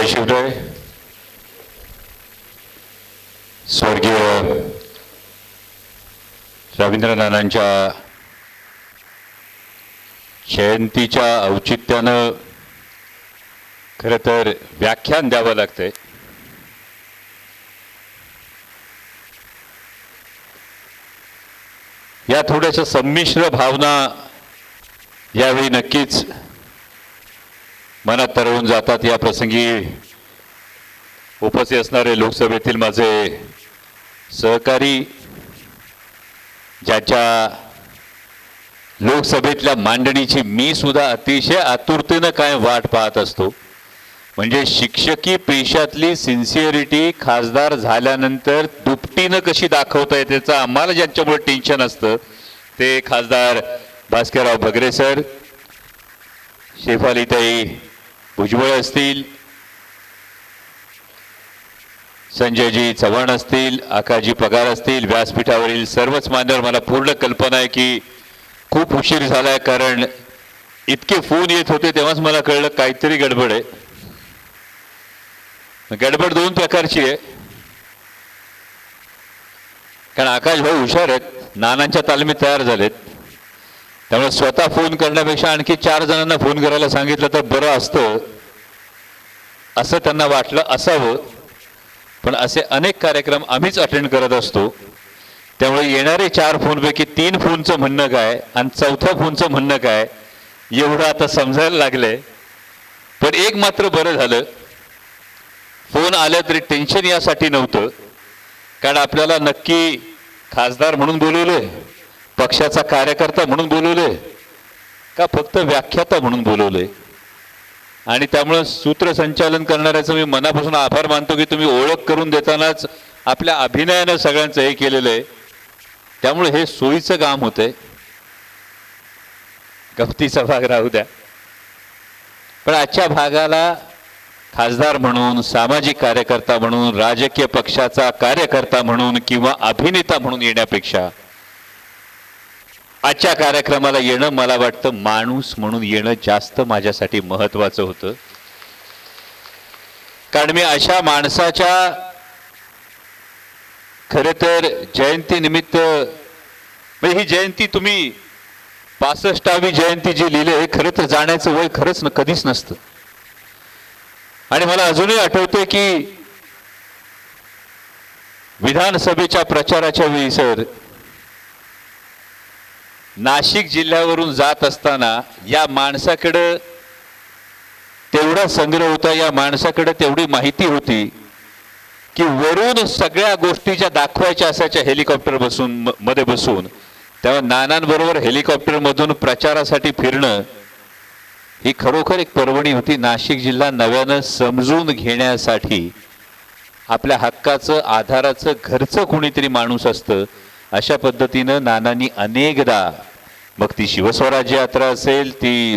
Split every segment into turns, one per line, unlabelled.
जय शिवराय. स्वर्गीय रवींद्रनाथांच्या जयंतीच्या औचित्यानं खरं तर व्याख्यान द्यावं लागतंय. या थोड्याशा संमिश्र भावना यावेळी नक्कीच मनात तरळून जातात. या प्रसंगी उपस्थित असणारे लोकसभेतील माझे सहकारी, ज्याच्या लोकसभेतल्या मांडणीची मी सुद्धा अतिशय आतुरतेनं काय वाट पाहत असतो, म्हणजे शिक्षकी पेशातली सिन्सिअरिटी खासदार झाल्यानंतर दुपटीनं कशी दाखवता येते त्याचं आम्हाला ज्यांच्यामुळे टेन्शन असतं ते खासदार भास्करराव भगरे सर, शेफालीताई भुजबळ असतील, संजयजी चव्हाण असतील, आकाजी पगार असतील, व्यासपीठावरील सर्वच मान्यवर. मला पूर्ण कल्पना आहे की खूप उशीर झालाय, कारण इतके फोन येत होते तेव्हाच मला कळलं काहीतरी गडबड आहे. गडबड दोन प्रकारची आहे, कारण आकाश भाऊ हुशार आहेत, नानांच्या तालमीत तयार झालेत, त्यामुळे स्वतः फोन करण्यापेक्षा आणखी 4 जणांना फोन करायला सांगितलं तर बरं असतं असं त्यांना वाटलं असावं. पण असे अनेक कार्यक्रम आम्हीच अटेंड करत असतो, त्यामुळे येणारे 4 फोनपैकी 3 फोनचं म्हणणं काय आणि 4थ्या फोनचं म्हणणं काय एवढं आता समजायला लागलंय. पण एक मात्र बरं झालं, फोन आले तरी टेन्शन यासाठी नव्हतं, कारण आपल्याला नक्की खासदार म्हणून बोलवले, पक्षाचा कार्यकर्ता म्हणून बोलवले का फक्त व्याख्याता म्हणून बोलवले. आणि त्यामुळे सूत्रसंचालन करणाऱ्याचं मी मनापासून आभार मानतो की तुम्ही ओळख करून देतानाच आपल्या अभिनयानं सगळ्यांचं हे केलेलं आहे, त्यामुळे हे सोयीचं काम होतंय. गमतीचा भाग राहू द्या, पण आजच्या भागाला खासदार म्हणून, सामाजिक कार्यकर्ता म्हणून, राजकीय पक्षाचा कार्यकर्ता म्हणून किंवा अभिनेता म्हणून येण्यापेक्षा आजच्या कार्यक्रमाला येणं, मला वाटतं माणूस म्हणून येणं जास्त माझ्यासाठी महत्त्वाचं होतं. कारण मी अशा माणसाच्या खरे तर जयंतीनिमित्त, म्हणजे ही जयंती तुम्ही 65वी जयंती जी लिहिले हे खरं तर जाण्याचं वय खरंच कधीच नसतं. आणि मला अजूनही आठवते की विधानसभेच्या प्रचाराच्या वेळी सर नाशिक जिल्ह्यावरून जात असताना या माणसाकडे तेवढा संग्रह होता, या माणसाकडे तेवढी माहिती होती की वरून सगळ्या गोष्टी ज्या दाखवायच्या असायच्या हेलिकॉप्टर मध्ये बसून, तेव्हा नानांबरोबर हेलिकॉप्टरमधून प्रचारासाठी फिरणं ही खरोखर एक पर्वणी होती. नाशिक जिल्हा नव्यानं समजून घेण्यासाठी आपल्या हक्काचं, आधाराचं, घरचं कोणीतरी माणूस असतं, अशा पद्धतीनं नानांनी अनेकदा, मग ती शिवस्वराज्य यात्रा असेल, ती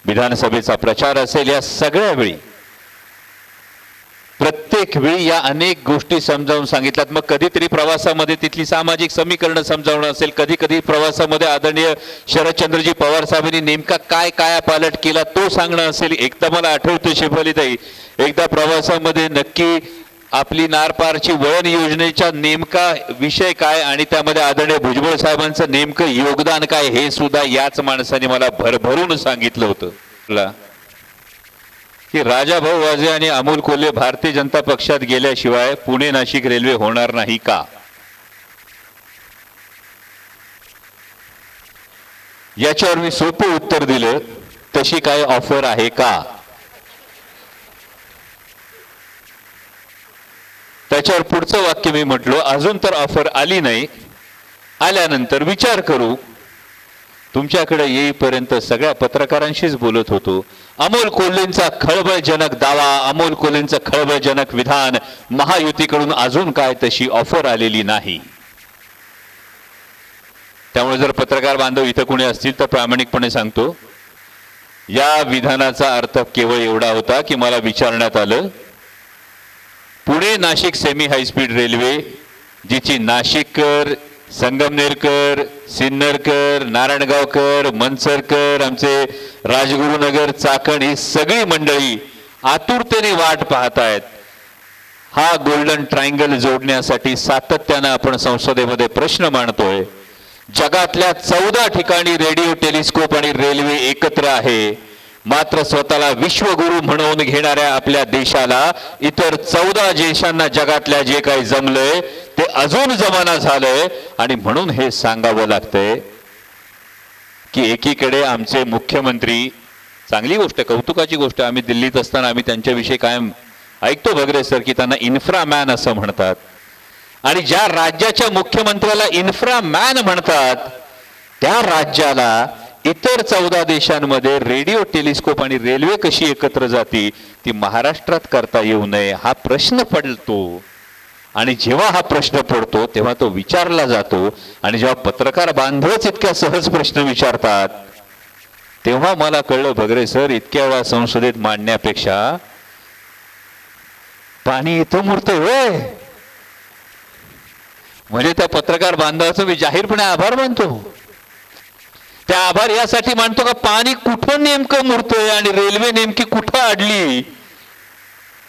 विधानसभेचा प्रचार असेल, या सगळ्या वेळी प्रत्येक वेळी या अनेक गोष्टी समजावून सांगितल्यात. मग कधीतरी प्रवासामध्ये तिथली सामाजिक समीकरणं समजावणं असेल, कधी कधी प्रवासामध्ये आदरणीय शरदचंद्रजी पवार साहेबांनी नेमका काय कायापालट केला तो सांगणं असेल. एकदा मला आठवतं शेफालीताई, एकदा प्रवासामध्ये नक्की आपली नारपारची वळण योजनेचा नेमका विषय काय आणि त्यामध्ये आदरणीय भुजबळ साहेबांचं नेमकं योगदान काय हे सुद्धा याच माणसाने मला भरभरून सांगितलं होतं की राजाभाऊ वाजे आणि अमोल कोल्हे भारतीय जनता पक्षात गेल्याशिवाय पुणे नाशिक रेल्वे होणार नाही का. याच्यावर मी सोपं उत्तर दिलं, तशी काय ऑफर आहे का. त्याच्यावर पुढचं वाक्य मी म्हटलो, अजून तर ऑफर आली नाही, आल्यानंतर विचार करू. तुमच्याकडे येईपर्यंत सगळ्या पत्रकारांशीच बोलत होतो. अमोल कोल्हेंचा खळबळजनक दावा, अमोल कोल्हेंचं खळबळजनक विधान, महायुतीकडून अजून काय तशी ऑफर आलेली नाही. त्यामुळे जर पत्रकार बांधव इथं कोणी असतील तर प्रामाणिकपणे सांगतो, या विधानाचा अर्थ केवळ एवढा होता की मला विचारण्यात आलं, Pune Nashik semi high speed railway जिची नाशिककर, संगमनेरकर, सिन्नरकर, नारायणगावकर, मनसरकर, आमचे राजगुरुनगर, चाकण ही सगळी मंडळी आतुरतेने वाट पाहतायत. हा गोल्डन ट्रायंगल जोडण्यासाठी सातत्यानं आपण संसदेमध्ये प्रश्न मांडतोय. जगातल्या 14 ठिकाणी रेडिओ टेलिस्कोप आणि रेल्वे एकत्र आहे. मात्र स्वतःला विश्वगुरु म्हणवून घेणाऱ्या आपल्या देशाला इतर 14 देशांना जगातल्या जे काही जमलंय ते अजून जमाना झालंय. आणि म्हणून हे सांगावं लागतंय की एकीकडे आमचे मुख्यमंत्री, चांगली गोष्ट, कौतुकाची गोष्ट, आम्ही दिल्लीत असताना आम्ही त्यांच्याविषयी कायम ऐकतो भगरे सर की त्यांना इन्फ्रामॅन असं म्हणतात. आणि ज्या राज्याच्या मुख्यमंत्र्याला इन्फ्रामॅन म्हणतात त्या राज्याला इतर 14 देशांमध्ये रेडिओ टेलिस्कोप आणि रेल्वे कशी एकत्र जाती ती महाराष्ट्रात करता येऊ नये हा प्रश्न पडतो. आणि जेव्हा हा प्रश्न पडतो तेव्हा तो विचारला जातो. आणि जेव्हा पत्रकार बांधवच इतक्या सहज प्रश्न विचारतात तेव्हा मला कळलं भगरे सर इतक्या वेळा संसदेत मांडण्यापेक्षा पाणी इथं मुरतंय होय. म्हणजे त्या पत्रकार बांधवाचं मी जाहीरपणे आभार मानतो. त्या आभार यासाठी मानतो का पाणी कुठं नेमकं मुरतंय आणि रेल्वे नेमकी कुठं अडली,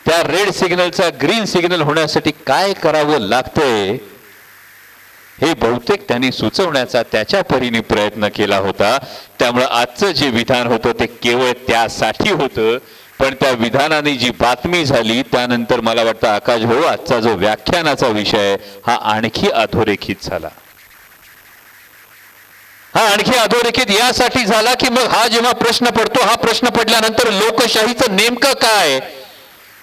त्या रेड सिग्नलचा ग्रीन सिग्नल होण्यासाठी काय करावं लागतंय हे बहुतेक त्यांनी सुचवण्याचा त्याच्या परीने प्रयत्न केला होता. त्यामुळे आजचं जे विधान होतं ते केवळ त्यासाठी होतं. पण त्या विधानाने जी बातमी झाली त्यानंतर मला वाटतं आकाश भाऊ आजचा जो व्याख्यानाचा विषय हा आणखी अधोरेखित झाला. हा आणखी अधोरेखित यासाठी झाला की मग हा जेव्हा प्रश्न पडतो, हा प्रश्न पडल्यानंतर लोकशाहीचं नेमकं काय.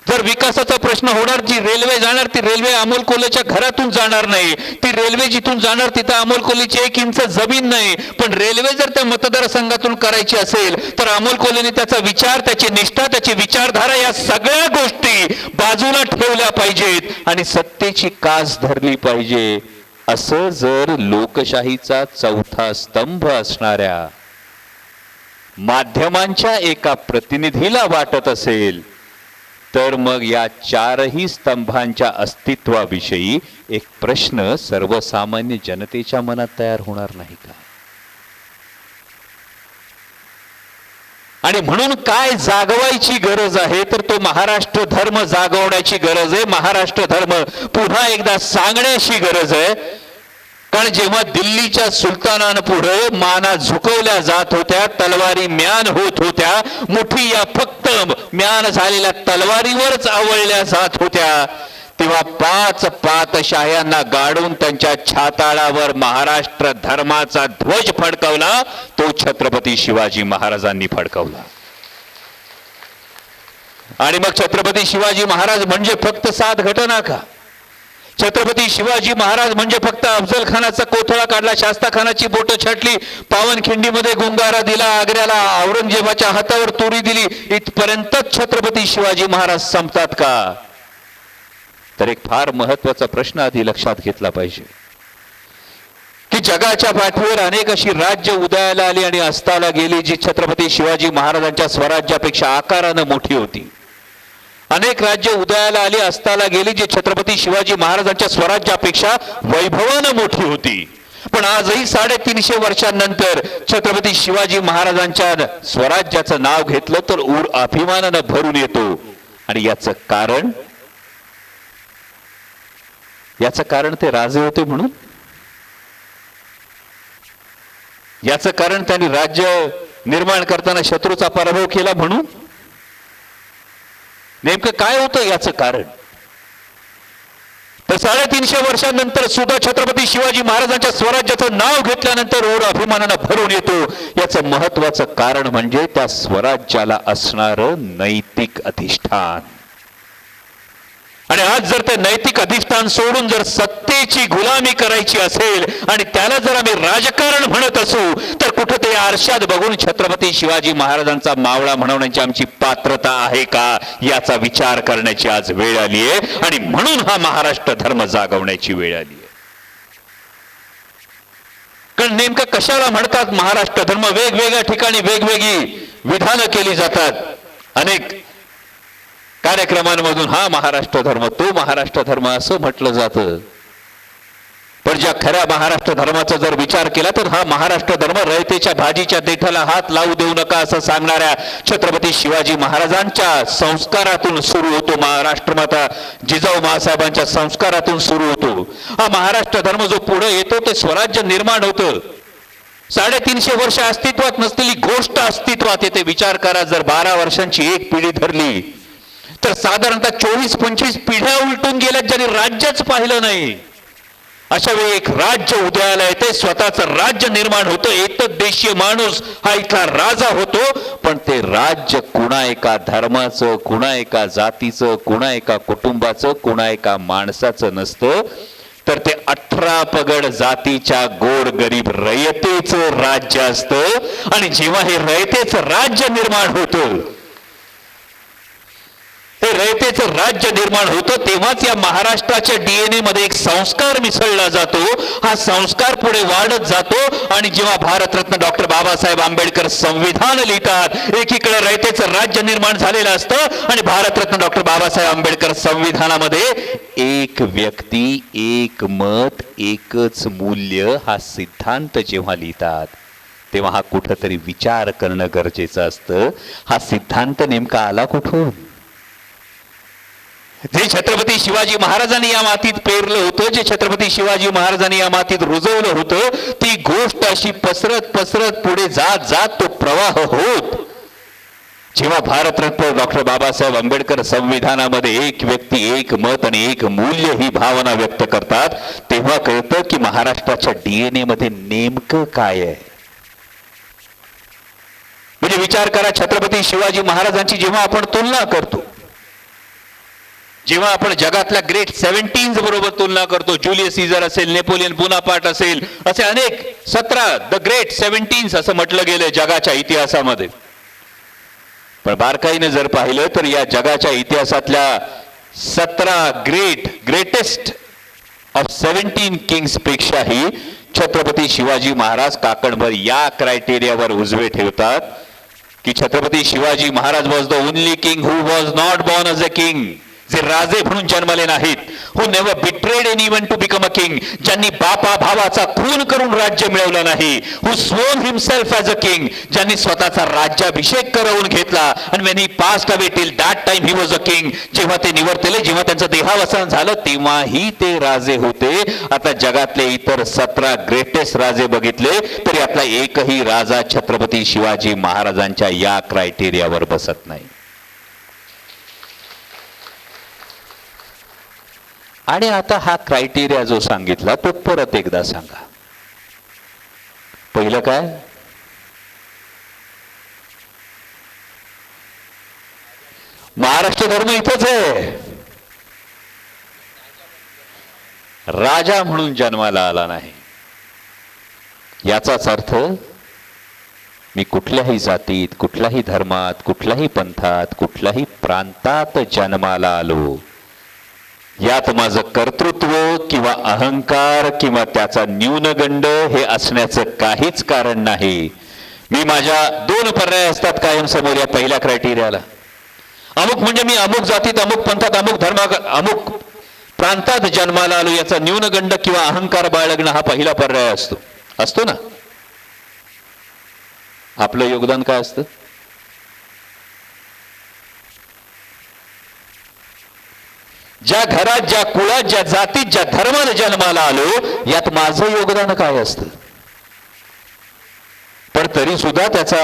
जर विकासाचा प्रश्न होणार, जी रेल्वे जाणार ती रेल्वे अमोल कोल्हेच्या घरातून जाणार नाही. ती रेल्वे जिथून जाणार तिथं अमोल कोल्हेची 1 इंच जमीन नाही. पण रेल्वे जर त्या मतदारसंघातून करायची असेल तर अमोल कोल्हेने त्याचा विचार, त्याची निष्ठा, त्याची विचारधारा या सगळ्या गोष्टी बाजूला ठेवल्या पाहिजेत आणि सत्तेची कास धरली पाहिजे. असं जर लोकशाहीचा चौथा स्तंभ असणाऱ्या माध्यमांच्या एका प्रतिनिधीला वाटत असेल तर मग या 4ही स्तंभांच्या अस्तित्वाविषयी एक प्रश्न सर्वसामान्य जनतेच्या मनात तयार होणार नाही का. आणि म्हणून काय जागवायची गरज आहे तर तो महाराष्ट्र धर्म जागवण्याची गरज आहे. महाराष्ट्र धर्म पुन्हा एकदा सांगण्याची गरज आहे. कारण जेव्हा दिल्लीच्या सुलतानांपुढे माना झुकवल्या जात होत्या, तलवारी म्यान होत होत्या, मुठी या फक्त म्यान झालेल्या तलवारीवरच आवळल्या जात होत्या, तेव्हा 5 पातशाह्यांना गाडून त्यांच्या छाताळावर महाराष्ट्र धर्माचा ध्वज फडकवला. तो छत्रपती शिवाजी महाराजांनी फडकवला. आणि मग छत्रपती शिवाजी महाराज म्हणजे फक्त 7 घटना का? छत्रपती शिवाजी महाराज म्हणजे फक्त अफजल खानाचा कोथळा काढला, शास्ता खानाची बोटं छाटली, पावनखिंडीमध्ये गुंगारा दिला, आग्र्याला औरंगजेबाच्या हातावर तुरी दिली, इथपर्यंतच छत्रपती शिवाजी महाराज संपतात का? तर एक फार महत्वाचा प्रश्न आधी लक्षात घेतला पाहिजे की जगाच्या पाठीवर अनेक अशी राज्य उदयाला आली आणि अस्ताला गेली जी छत्रपती शिवाजी महाराजांच्या स्वराज्यापेक्षा आकारानं मोठी होती. अनेक राज्य उदयाला आली, अस्ताला गेली जी छत्रपती शिवाजी महाराजांच्या स्वराज्यापेक्षा वैभवानं मोठी होती. पण आजही 350 वर्षांनंतर छत्रपती शिवाजी महाराजांच्या स्वराज्याचं नाव घेतलं तर ऊर अभिमानानं भरून येतो. आणि याचं कारण ते राजे होते म्हणून, याचं कारण त्यांनी राज्य निर्माण करताना शत्रूचा पराभव केला म्हणून. नेमकं काय होतं याचं कारण? तर 350 वर्षांनंतर सुद्धा छत्रपती शिवाजी महाराजांच्या स्वराज्याचं नाव घेतल्यानंतर ओढ अभिमानानं भरून येतो. याचं महत्वाचं कारण म्हणजे त्या स्वराज्याला असणारं नैतिक अधिष्ठान. आणि आज जर ते नैतिक अधिष्ठान सोडून जर सत्तेची गुलामी करायची असेल आणि त्याला जर आम्ही राजकारण म्हणत असू तर कुठेतरी आरशात बघून छत्रपती शिवाजी महाराजांचा मावळा म्हणवण्याची आमची पात्रता आहे का याचा विचार करण्याची आज वेळ आली आहे. आणि म्हणून हा महाराष्ट्र धर्म जागवण्याची वेळ आली आहे. कारण नेमकं कशाला म्हणतात महाराष्ट्र धर्म? वेगवेगळ्या ठिकाणी वेगवेगळी विधानं केली जातात. अनेक कार्यक्रमांमधून हा महाराष्ट्र धर्म, तो महाराष्ट्र धर्म असं म्हटलं जातं. पण ज्या खऱ्या महाराष्ट्र धर्माचा जर विचार केला तर हा महाराष्ट्र धर्म रयतेच्या भाजीच्या देठाला हात लावू देऊ नका असं सांगणाऱ्या छत्रपती शिवाजी महाराजांच्या संस्कारातून सुरू होतो. राष्ट्रमाता जिजाऊ महासाहेबांच्या संस्कारातून सुरू होतो. हा महाराष्ट्र धर्म जो पुढे येतो ते स्वराज्य निर्माण होतं. 350 वर्ष अस्तित्वात नसलेली गोष्ट अस्तित्वात येते. विचार करा, जर 12 वर्षांची एक पिढी धरली तर साधारणतः 24-25 पिढ्या उलटून गेल्यात ज्यांनी राज्यच पाहिलं नाही. अशा वेळी एक राज्य उदयाला येते, स्वतःचं राज्य निर्माण होतं. एकच देशीय माणूस हा इथला राजा होतो. पण ते राज्य कुणा एका धर्माचं, कुणा एका जातीचं, कुणा एका कुटुंबाचं, कुणा एका माणसाचं नसतं, तर ते 18 पगड जातीच्या गोर गरीब रयतेचं राज्य असतं. आणि जेव्हा हे रयतेचं राज्य निर्माण होतं, हे रयतेचं राज्य निर्माण होतं, तेव्हाच या महाराष्ट्राच्या डीएनए मध्ये एक संस्कार मिसळला जातो. हा संस्कार पुढे वाढत जातो. आणि जेव्हा भारतरत्न डॉक्टर बाबासाहेब आंबेडकर संविधान लिहितात, एकीकडे रयतेचं राज्य निर्माण झालेलं असतं आणि भारतरत्न डॉक्टर बाबासाहेब आंबेडकर संविधानामध्ये एक व्यक्ती, एक मत, एकच मूल्य हा सिद्धांत जेव्हा लिहितात, तेव्हा हा कुठंतरी विचार करणं गरजेचं असतं. हा सिद्धांत नेमका आला कुठून? जे छत्रपती शिवाजी महाराजांनी या मातीत पेरलं होतं, जे छत्रपती शिवाजी महाराजांनी या मातीत रुजवलं होतं, ती गोष्ट अशी पसरत पसरत पुढे जात जात तो प्रवाह होत, जेव्हा भारतरत्न डॉक्टर बाबासाहेब आंबेडकर संविधानामध्ये एक व्यक्ती, एक मत आणि एक मूल्य ही भावना व्यक्त करतात, तेव्हा कळतं की महाराष्ट्राच्या डीएनए मध्ये नेमकं काय आहे. म्हणजे विचार करा, छत्रपती शिवाजी महाराजांची जेव्हा आपण तुलना करतो, जेव्हा आपण जगातल्या ग्रेट 17 बरोबर तुलना करतो, जुलियस सीझर असेल, नेपोलियन बोनापार्ट असेल, असे अनेक 17 द ग्रेट 17 असं म्हटलं गेलं जगाच्या इतिहासामध्ये. पण बारकाईने जर पाहिलं तर या जगाच्या इतिहासातल्या 17 ग्रेटेस्ट ऑफ 17 किंग्स पेक्षाही छत्रपती शिवाजी महाराज काकणभर या क्रायटेरियावर उजवे ठेवतात की Chhatrapati Shivaji Maharaj was the only king who was not born as a king, जे राजे म्हणून जन्मले नाहीत, who never betrayed anyone to become a king, ज्यांनी बापा भावाचा खून करून राज्य मिळवलं नाही, who sworn himself as a king, ज्यांनी स्वतःचा राज्याभिषेक करवून घेतला. आणि when he passed away till that time he was a king, जेव्हा ते निवर्तले, जेव्हा त्यांचं देहावसान झालं, तेव्हाही ते राजे होते. आता जगातले इतर 17 ग्रेटेस्ट राजे बघितले तरी आपला एकही राजा छत्रपती शिवाजी महाराजांच्या या क्रायटेरियावर बसत नाही. आणि आता हा क्रायटेरिया जो सांगितला तो परत एकदा सांगा. पहिलं काय? महाराष्ट्र धर्म इथंच आहे. राजा म्हणून जन्माला आला नाही. याचाच अर्थ मी कुठल्याही जातीत, कुठल्याही धर्मात, कुठल्याही पंथात, कुठल्याही प्रांतात जन्माला आलो, यात माझं कर्तृत्व किंवा अहंकार किंवा त्याचा न्यूनगंड हे असण्याचं काहीच कारण नाही. मी माझ्या 2 पर्याय असतात कायम समोर या पहिल्या क्रायटेरियाला. अमुक म्हणजे मी अमुक जातीत, अमुक पंथात, अमुक धर्मात, अमुक प्रांतात जन्माला आलो, याचा न्यूनगंड किंवा अहंकार बाळगणं हा पहिला पर्याय असतो ना. आपलं योगदान काय असतं? ज्या घरात, ज्या कुळात, ज्या जातीत, ज्या धर्मात जन्माला आलो, यात माझं योगदान काय असतं? पण तरी सुद्धा त्याचा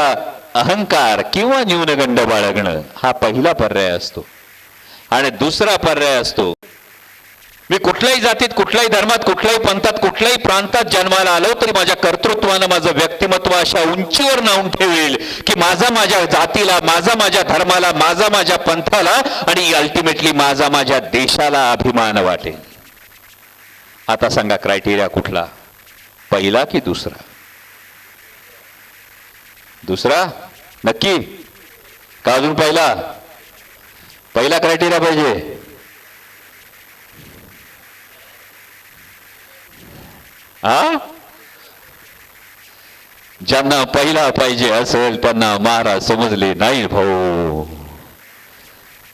अहंकार किंवा न्यूनगंड बाळगणं हा पहिला पर्याय असतो. आणि दुसरा पर्याय असतो, मी कुठल्याही जातीत, कुठल्याही धर्मात, कुठल्याही पंथात, कुठल्याही प्रांतात जन्माला आलो तरी माझ्या कर्तृत्वानं माझं व्यक्तिमत्व अशा उंचीवर नावून ठेवेल की माझा माझ्या जातीला, माझा माझ्या धर्माला, माझा माझ्या पंथाला आणि अल्टिमेटली माझा माझ्या देशाला अभिमान वाटेल. आता सांगा क्रायटेरिया कुठला? पहिला की दुसरा? दुसरा नक्की का अजून पहिला? पहिला क्रायटेरिया पाहिजे. ज्यांना पहिला पाहिजे असेल त्यांना महाराज समजले नाही भाऊ.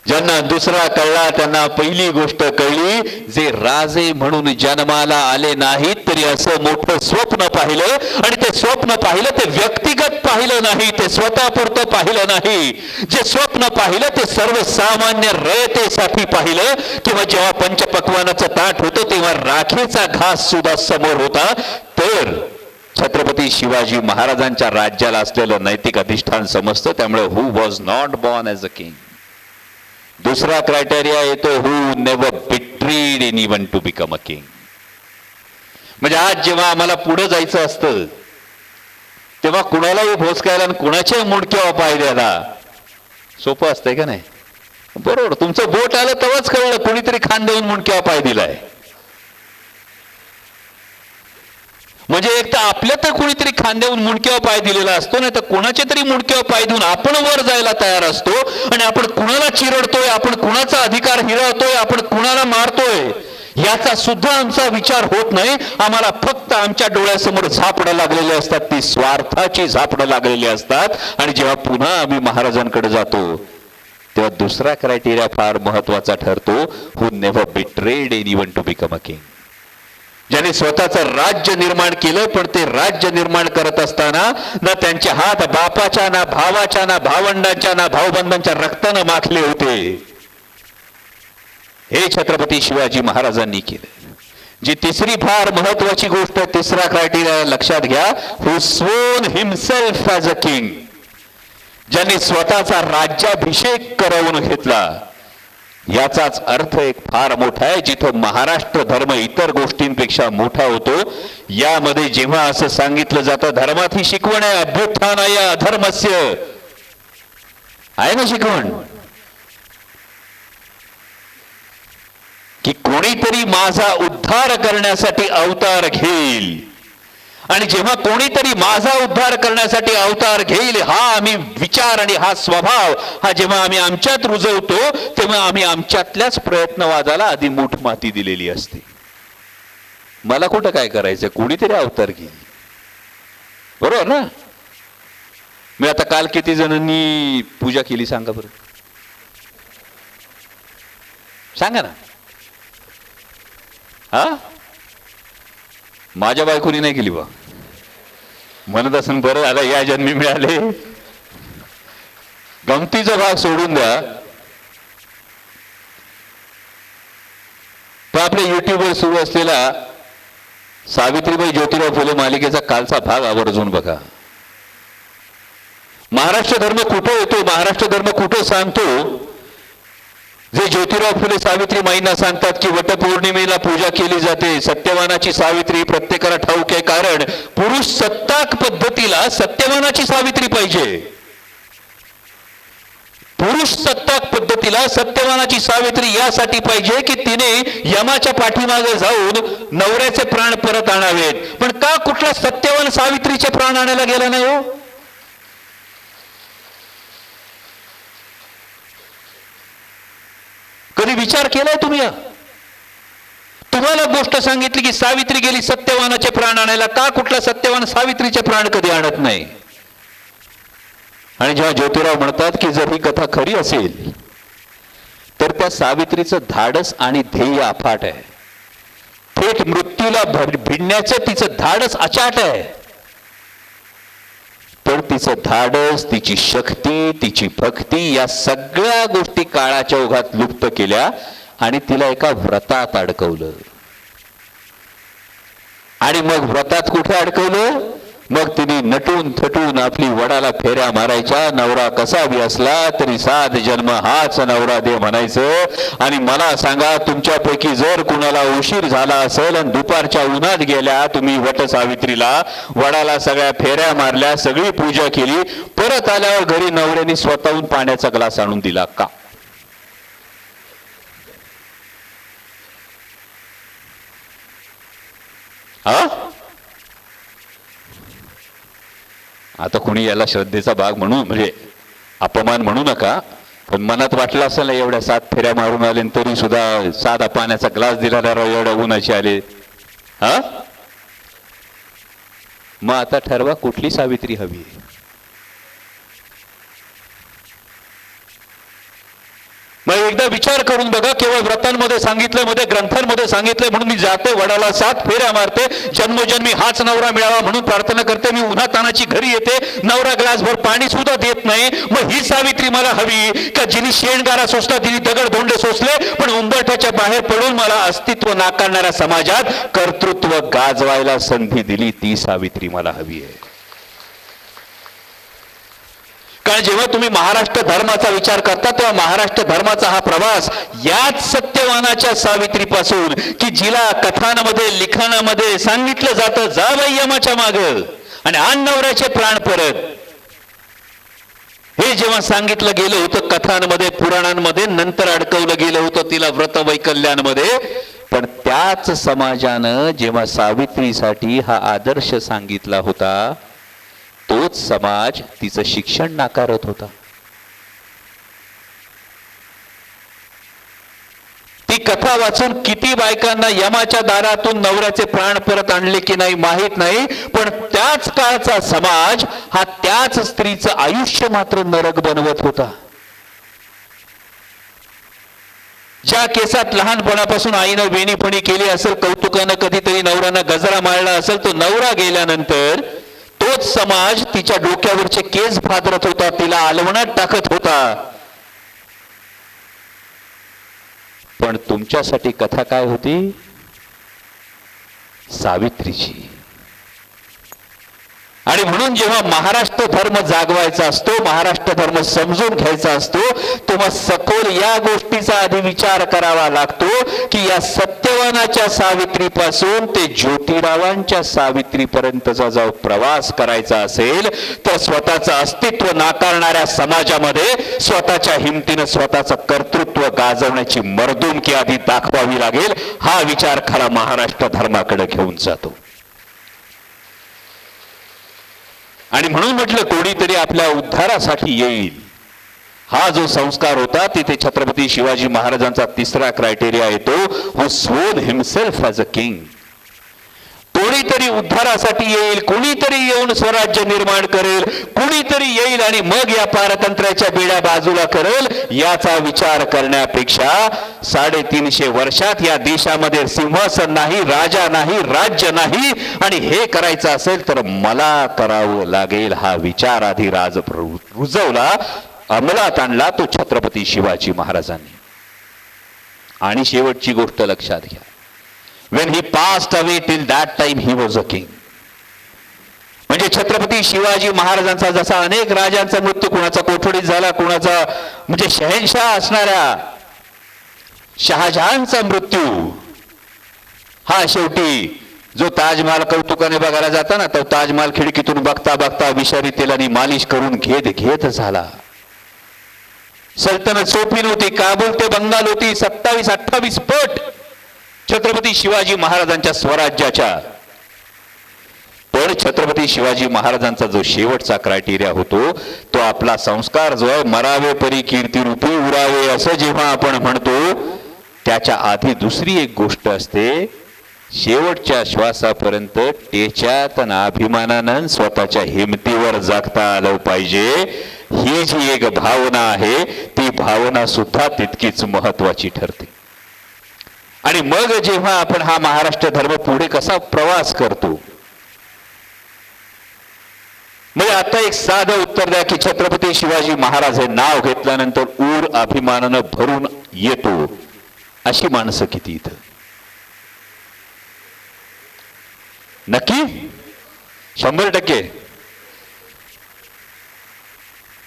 ज्यांना दुसरा कळला त्यांना पहिली गोष्ट कळली, जे राजे म्हणून जन्माला आले नाहीत तरी असं मोठं स्वप्न पाहिलं, आणि ते स्वप्न पाहिलं ते व्यक्तिगत पाहिलं नाही, ते स्वतःपुरतं पाहिलं नाही. जे स्वप्न पाहिलं ते सर्वसामान्य रयतेसाठी पाहिलं. किंवा जेव्हा पंचपक्वानाचं ताट होतं तेव्हा राखेचा घास सुद्धा समोर होता. तर छत्रपती शिवाजी महाराजांच्या राज्याला असलेलं नैतिक अधिष्ठान समजतं. त्यामुळे who was not born as a king. दुसरा क्रायटेरिया येतो, who never betrayed anyone to become a king. म्हणजे आज जेव्हा आम्हाला पुढे जायचं असतं तेव्हा कुणालाही भोसकायला आणि कुणाच्या मुंडक्यावर पाय द्यायला सोपं असतंय का नाही? बरोबर, तुमचं बोट आलं तेव्हाच कळलं कुणीतरी खांद देऊन मुंडक्यावर पाय दिलाय. म्हणजे एक तर आपल्या तर कुणीतरी खांद्यावरून मुंडक्यावर पाय दिलेला असतो, नाही तर कुणाच्या तरी मुंडक्यावर पाय देऊन आपण वर जायला तयार असतो. आणि आपण कुणाला चिरडतोय, आपण कुणाचा अधिकार हिरावतोय, आपण कुणाला मारतोय याचा सुद्धा आमचा विचार होत नाही. आम्हाला फक्त आमच्या डोळ्यासमोर झापडं लागलेली असतात, ती स्वार्थाची झापडं लागलेली असतात. आणि जेव्हा पुन्हा आम्ही महाराजांकडे जातो तेव्हा दुसरा क्रायटेरिया फार महत्वाचा ठरतो, who never betrayed anyone to become a king. ज्याने स्वतःचं राज्य निर्माण केलं, पण ते राज्य निर्माण करत असताना ना त्यांचे हात बापाच्या, ना भावाच्या, ना भावंडांच्या, ना भाऊबंधांच्या रक्तानं माखले होते. हे छत्रपती शिवाजी महाराजांनी केलं. जी तिसरी फार महत्वाची गोष्ट, तिसरा क्रायटेरिया लक्षात घ्या, who sworn himself as a king. ज्यांनी स्वतःचा राज्याभिषेक करवून घेतला. याचाच अर्थ एक फार मोठा आहे. जिथं महाराष्ट्र धर्म इतर गोष्टींपेक्षा मोठा होतो, यामध्ये जेव्हा असं सांगितलं जातं धर्मात ही शिकवण आहे, अभ्युत्थानाय अधर्मस्य, आहे ना शिकवण, की कोणीतरी माझा उद्धार करण्यासाठी अवतार घेईल. आणि जेव्हा कोणीतरी माझा उद्धार करण्यासाठी अवतार घेईल, हा आम्ही विचार आणि हा स्वभाव हा जेव्हा आम्ही आमच्यात रुजवतो तेव्हा आम्ही आमच्यातल्याच प्रयत्नवादाला आधी मूठ माती दिलेली असते. मला कुठं काय करायचं, कोणीतरी अवतार घेईल. बरोबर ना? मी आता काल किती जणांनी पूजा केली सांगा बरं, सांगा ना. हा, माझ्या बायकोनी नाही केली बा, म्हणत असून बरं झालं या जन्मी मिळाले. गमतीचा भाग सोडून द्या, पण आपल्या युट्यूबवर सुरू असलेला सावित्रीबाई ज्योतिराव फुले मालिकेचा कालचा भाग आवर्जून बघा. महाराष्ट्र धर्म कुठं येतो, महाराष्ट्र धर्म कुठं सांगतो, जे ज्योतिराव फुले सावित्रीमाईंना सांगतात की वटपौर्णिमेला पूजा केली जाते, सत्यवानाची सावित्री प्रत्येकाला ठाऊक आहे. कारण पुरुष सत्ताक पद्धतीला सत्यवानाची सावित्री पाहिजे. पुरुष सत्ताक पद्धतीला सत्यवानाची सावित्री यासाठी पाहिजे की तिने यमाच्या पाठीमागे जाऊन नवऱ्याचे प्राण परत आणावेत. पण का कुठला सत्यवान सावित्रीचे प्राण आणायला गेला नाही हो? कधी विचार केलाय तुम्ही? तुम्हाला गोष्ट सांगितली की सावित्री गेली सत्यवानाचे प्राण आणायला, का कुठला सत्यवान सावित्रीचे प्राण कधी आणत नाही? आणि जेव्हा ज्योतिराव म्हणतात की जर ही कथा खरी असेल तर त्या सावित्रीचं धाडस आणि ध्येय अफाट आहे. थेट मृत्यूला भिडण्याचं तिचं धाडस अचाट आहे. तर तिचं धाडस, तिची शक्ती, तिची भक्ती या सगळ्या गोष्टी काळाच्या ओघात लुप्त केल्या आणि तिला एका व्रतात अडकवलं. आणि मग व्रतात कुठे अडकवलं? मग तिने नटून थटून आपली वडाला फेऱ्या मारायच्या. नवरा कसा बी असला तरी 7 जन्म हाच नवरा दे म्हणायचं. आणि मला सांगा, तुमच्यापैकी जर कुणाला उशीर झाला असेल आणि दुपारच्या उन्हात गेल्या तुम्ही वट सावित्रीला, वडाला सगळ्या फेऱ्या मारल्या, सगळी पूजा केली, परत आल्यावर घरी नवऱ्याने स्वतःहून पाण्याचा ग्लास आणून दिला का? हा, आता कोणी याला श्रद्धेचा भाग म्हणू, म्हणजे अपमान म्हणू नका, पण मनात वाटलं असेल ना, एवढ्या 7 फेऱ्या मारून आले तरी सुद्धा साधा पाण्याचा ग्लास दिला ना, एवढ्या उन्हाचे आले. हा, मग आता ठरवा कुठली सावित्री हवी. मग एकदा विचार करून बघा, केवळ व्रतांमध्ये सांगितलं, मध्ये ग्रंथांमध्ये सांगितलंय म्हणून मी जाते वडाला 7 फेऱ्या मारते, जन्मोजन्मी हाच नवरा मिळावा म्हणून प्रार्थना करते, मी उन्हा तानाची घरी येते, नवरा ग्लासभर पाणी सुद्धा देत नाही, मग ही सावित्री मला हवी का जिने शेणगारा सोसला, तिने दगड धोंडे सोसले पण उंबरठ्याच्या बाहेर पडून मला अस्तित्व नाकारणाऱ्या समाजात कर्तृत्व गाजवायला संधी दिली, ती सावित्री मला हवी आहे. कारण जेव्हा तुम्ही महाराष्ट्र धर्माचा विचार करता तेव्हा महाराष्ट्र धर्माचा हा प्रवास याच सत्यवानाच्या सावित्रीपासून, की जिला कथांमध्ये लिखाणामध्ये सांगितलं जातं जा बाई यमाच्या माग आणि आण नवऱ्याचे प्राण परत, हे जेव्हा सांगितलं गेलं होतं कथांमध्ये पुराणांमध्ये, नंतर अडकवलं गेलं होतं तिला व्रत वैकल्यांमध्ये, पण त्याच समाजानं जेव्हा सावित्रीसाठी हा आदर्श सांगितला होता तोच समाज तिचं शिक्षण नाकारत होता. ती कथा वाचून किती बायकांना यमाच्या दारातून नवऱ्याचे प्राण परत आणले की नाही माहित नाही, पण त्याच काळचा समाज हा त्याच स्त्रीचं आयुष्य मात्र नरक बनवत होता. ज्या केसात लहानपणापासून आईनं वेणीपणी केली असेल, कौतुकानं कधीतरी नवऱ्यानं गजरा माळला असेल, तो नवरा गेल्यानंतर तोच समाज तिच्या डोक्यावरचे केस फादरत होता, तिला आलवणात टाकत होता. पण तुमच्यासाठी कथा काय होती? सावित्रीची. आणि म्हणून जेव्हा महाराष्ट्र धर्म जागवायचा असतो, महाराष्ट्र धर्म समजून घ्यायचा असतो, तेव्हा सखोल या गोष्टीचा आधी विचार करावा लागतो की या सत्यवानाच्या सावित्रीपासून ते ज्योतिरावांच्या सावित्रीपर्यंतचा जो प्रवास करायचा असेल तर स्वतःचं अस्तित्व नाकारणाऱ्या समाजामध्ये स्वतःच्या हिमतीनं स्वतःचं कर्तृत्व गाजवण्याची मर्दुमकी आधी दाखवावी लागेल. हा विचार खरा महाराष्ट्र धर्माकडे घेऊन जातो. आणि म्हणून म्हटलं कोणीतरी आपल्या उद्धारासाठी येईल. हा जो संस्कार होता तिथे छत्रपती शिवाजी महाराजांचा तिसरा क्रायटेरिया येतो, who sworn himself as a king. कोणीतरी उद्धारासाठी येईल, कोणीतरी येऊन स्वराज्य निर्माण करेल, कोणीतरी येईल आणि मग या पारतंत्र्याच्या बेड्या बाजूला करेल, याचा विचार करण्यापेक्षा 350 वर्षात या देशामध्ये सिंहासन नाही, राजा नाही, राज्य नाही, आणि हे करायचं असेल तर मला करावं लागेल हा विचार आधी राज रुजवला, अंमलात आणला तो छत्रपती शिवाजी महाराजांनी. आणि शेवटची गोष्ट लक्षात घ्या, when he passed away till that time he was a king. म्हणजे छत्रपती शिवाजी महाराजांचा जसा अनेक राजांचा मृत्यू, कुणाचा कोठडीत झाला, कुणाचा म्हणजे शहनशाह असणाऱ्या शहाजहानचा मृत्यू, हा शेवटी जो ताजमहाल कौतुकाने बघायला जाता ना, तो ताजमहाल खिडकीतून बघता बघता विषारी तेलाने मालिश करून घेत झाला. सल्तनत सोपी नव्हती, काबूल ते बंगाल होती 27-28 पट छत्रपती शिवाजी महाराजांच्या स्वराज्याच्या. पण छत्रपती शिवाजी महाराजांचा जो शेवटचा क्रायटेरिया होतो तो आपला संस्कार जो आहे, मरावे परी कीर्ती रूपी उरावे असं जेव्हा आपण म्हणतो, त्याच्या आधी दुसरी एक गोष्ट असते, शेवटच्या श्वासापर्यंत टेच्यात आणि अभिमानानं स्वतःच्या हिमतीवर जगता आलं पाहिजे. ही जी एक भावना आहे ती भावना सुद्धा तितकीच महत्वाची ठरते. आणि मग जेव्हा आपण हा महाराष्ट्र धर्म पुढे कसा प्रवास करतो, म्हणजे आता एक साधं उत्तर द्या की छत्रपती शिवाजी महाराज हे नाव घेतल्यानंतर ऊर अभिमानानं भरून येतो अशी माणसं किती इथं? नक्की 100%?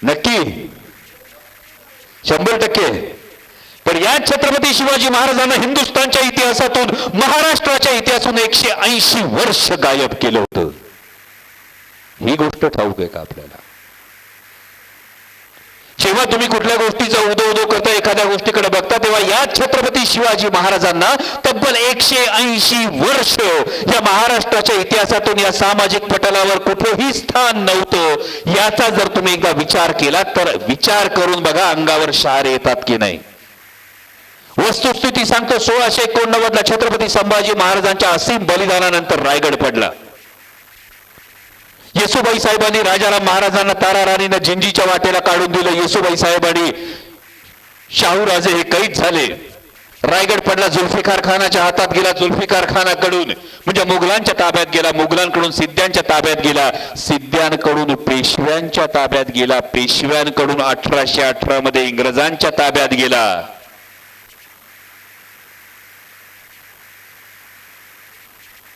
नक्की 100%? पण या छत्रपती शिवाजी महाराजांना हिंदुस्थानच्या इतिहासातून, महाराष्ट्राच्या इतिहासातून 180 वर्ष गायब केलं होतं. ही गोष्ट ठाऊक आहे का आपल्याला? जेव्हा तुम्ही कुठल्या गोष्टीचा उदो करता, एखाद्या गोष्टीकडे बघता, तेव्हा या छत्रपती शिवाजी महाराजांना तब्बल 180 वर्ष या महाराष्ट्राच्या इतिहासातून या सामाजिक पटलावर कुठेही स्थान नव्हतं. याचा जर तुम्ही एकदा विचार केला तर विचार करून बघा अंगावर शहारे येतात की नाही. वस्तुस्थिती सांगतो, 1689 ला छत्रपती संभाजी महाराजांच्या असीम बलिदानानंतर रायगड पडला. येसुबाई साहेबांनी राजाराम महाराजांना तारा राणीनं जिंजीच्या वाटेला काढून दिलं. येसुबाई साहेबांनी शाहूराजे हे कैद झाले. रायगड पडला, जुल्फिकार खानाच्या हातात गेला, जुल्फिकार खानाकडून म्हणजे मुघलांच्या ताब्यात गेला, मुघलांकडून सिद्ध्यांच्या ताब्यात गेला, सिद्ध्यांकडून पेशव्यांच्या ताब्यात गेला, पेशव्यांकडून 1818 मध्ये इंग्रजांच्या ताब्यात गेला.